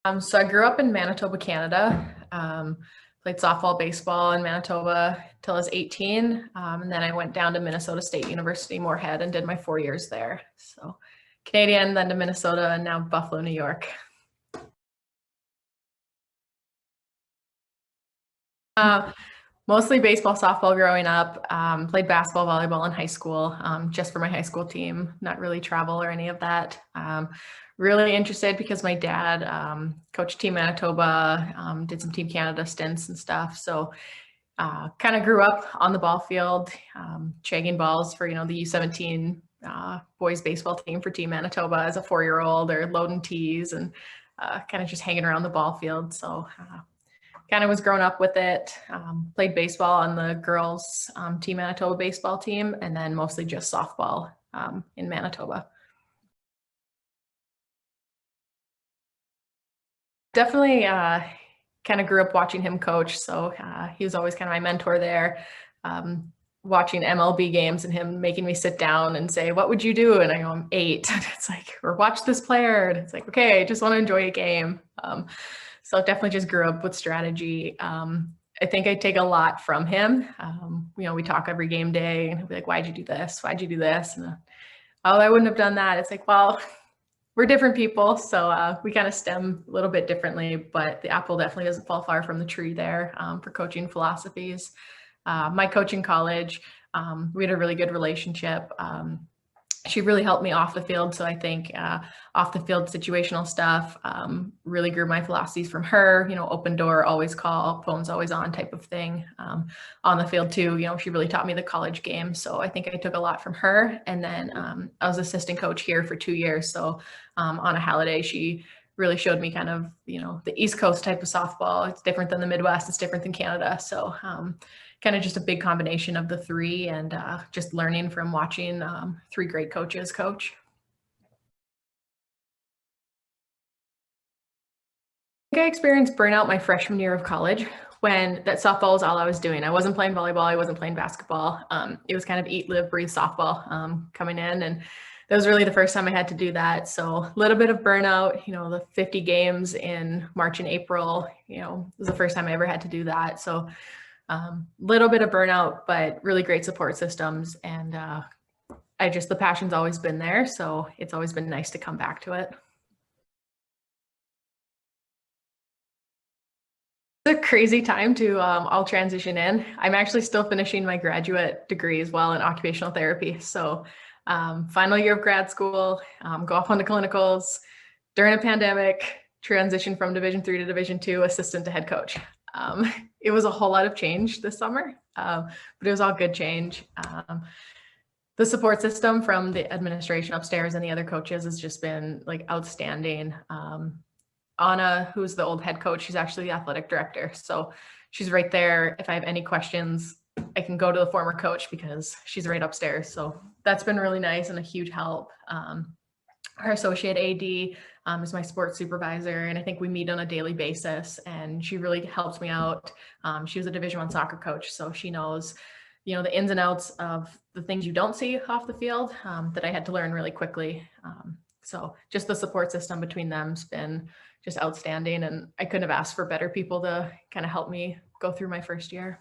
So I grew up in Manitoba, Canada. Played softball, baseball in Manitoba till I was 18. And then I went down to Minnesota State University, Moorhead, and did my 4 years there. So Canadian, then to Minnesota, and now Buffalo, New York. Mostly baseball, softball growing up. Played basketball, volleyball in high school, just for my high school team, not really travel or any of that. Really interested because my dad coached Team Manitoba, did some Team Canada stints and stuff. So kind of grew up on the ball field, shagging balls for, the U17 boys baseball team for Team Manitoba as a 4-year-old, or loading tees and kind of just hanging around the ball field. So kind of was grown up with it. Played baseball on the girls Team Manitoba baseball team, and then mostly just softball in Manitoba. Definitely kind of grew up watching him coach. So he was always kind of my mentor there. Watching MLB games and him making me sit down and say, "What would you do?" And I go, "I'm 8." And it's like, or watch this player. And it's like, okay, I just want to enjoy a game. So definitely just grew up with strategy. I think I take a lot from him. We talk every game day and he'll be like, "Why'd you do this? Why'd you do this?" And oh, I wouldn't have done that. It's like, well, we're different people. So we kind of stem a little bit differently, but the apple definitely doesn't fall far from the tree there for coaching philosophies. My coach in college, we had a really good relationship. She really helped me off the field. So I think off the field situational stuff really grew my philosophies from her, open door, always call, phone's always on type of thing. On the field too, she really taught me the college game. So I think I took a lot from her. And then I was assistant coach here for 2 years. So on a holiday, she really showed me kind of, the East Coast type of softball. It's different than the Midwest. It's different than Canada. So kind of just a big combination of the three, and just learning from watching 3 great coaches coach. I think I experienced burnout my freshman year of college when that softball was all I was doing. I wasn't playing volleyball. I wasn't playing basketball. It was kind of eat, live, breathe softball coming in. And that was really the first time I had to do that. So a little bit of burnout, the 50 games in March and April, was the first time I ever had to do that. So little bit of burnout, but really great support systems. And the passion's always been there. So it's always been nice to come back to it. It's a crazy time to all transition in. I'm actually still finishing my graduate degree as well in occupational therapy. So final year of grad school, go off on the clinicals during a pandemic, transition from Division 3 to Division 2, assistant to head coach. It was a whole lot of change this summer, but it was all good change. The support system from the administration upstairs and the other coaches has just been like outstanding. Anna, who's the old head coach, she's actually the athletic director. So she's right there. If I have any questions, I can go to the former coach because she's right upstairs. So that's been really nice and a huge help. Our associate AD is my sports supervisor, and I think we meet on a daily basis, and she really helps me out. She was a Division 1 soccer coach, so she knows, the ins and outs of the things you don't see off the field that I had to learn really quickly. So just the support system between them's been just outstanding, and I couldn't have asked for better people to kind of help me go through my first year.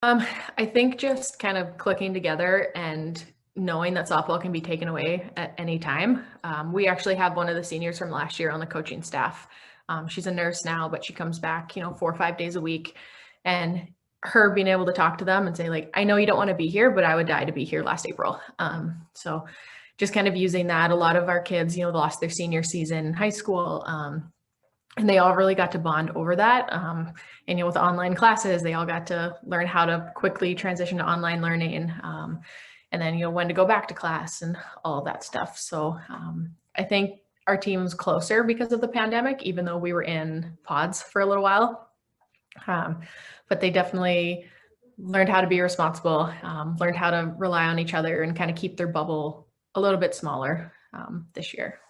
I think just kind of clicking together and knowing that softball can be taken away at any time. We actually have one of the seniors from last year on the coaching staff. She's a nurse now, but she comes back, 4 or 5 days a week. And her being able to talk to them and say, like, "I know you don't want to be here, but I would die to be here last April." So just kind of using that. A lot of our kids, lost their senior season in high school. And they all really got to bond over that. And with online classes, they all got to learn how to quickly transition to online learning. And then, when to go back to class and all of that stuff. So I think our team's closer because of the pandemic, even though we were in pods for a little while. But they definitely learned how to be responsible, learned how to rely on each other and kind of keep their bubble a little bit smaller this year.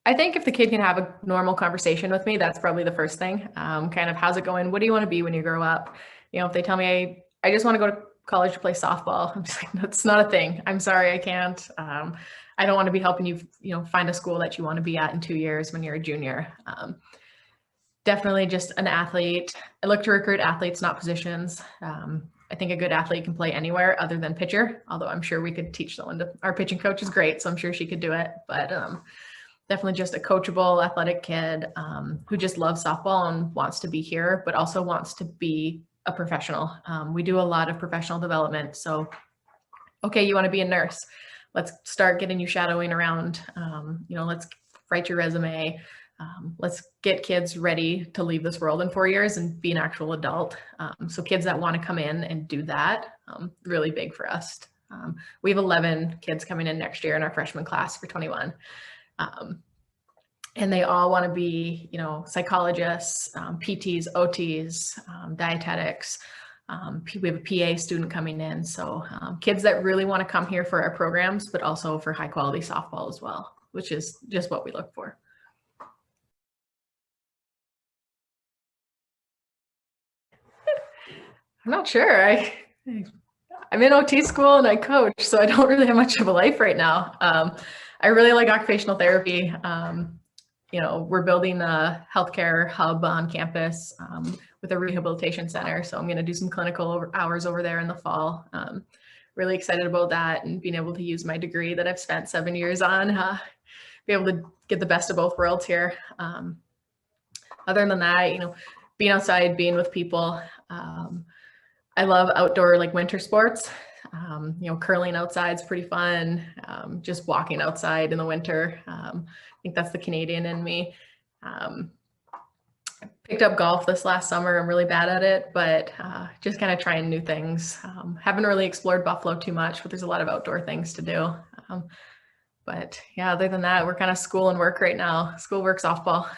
I think if the kid can have a normal conversation with me, that's probably the first thing. Kind of, how's it going? What do you want to be when you grow up? If they tell me I just want to go to college to play softball. I'm just like, that's not a thing. I'm sorry, I can't. I don't want to be helping you, find a school that you want to be at in 2 years when you're a junior. Definitely just an athlete. I look to recruit athletes, not positions. I think a good athlete can play anywhere other than pitcher, although I'm sure we could teach someone to. Our pitching coach is great, so I'm sure she could do it. But definitely just a coachable, athletic kid who just loves softball and wants to be here, but also wants to be a professional. We do a lot of professional development. So, okay, you want to be a nurse. Let's start getting you shadowing around. Let's write your resume. Let's get kids ready to leave this world in 4 years and be an actual adult. So kids that want to come in and do that, really big for us. We have 11 kids coming in next year in our freshman class for 21. And they all want to be, psychologists, PTs, OTs, dietetics. We have a PA student coming in. So kids that really want to come here for our programs, but also for high quality softball as well, which is just what we look for. I'm not sure. I'm in OT school and I coach, so I don't really have much of a life right now. I really like occupational therapy. We're building a healthcare hub on campus with a rehabilitation center. So I'm going to do some clinical hours over there in the fall. Really excited about that and being able to use my degree that I've spent 7 years on, be able to get the best of both worlds here. Other than that, being outside, being with people. I love outdoor, like winter sports. Curling outside is pretty fun. Just walking outside in the winter. I think that's the Canadian in me. Picked up golf this last summer. I'm really bad at it, but just kind of trying new things. Haven't really explored Buffalo too much, but there's a lot of outdoor things to do. But yeah, other than that, we're kind of school and work right now. School, work, softball.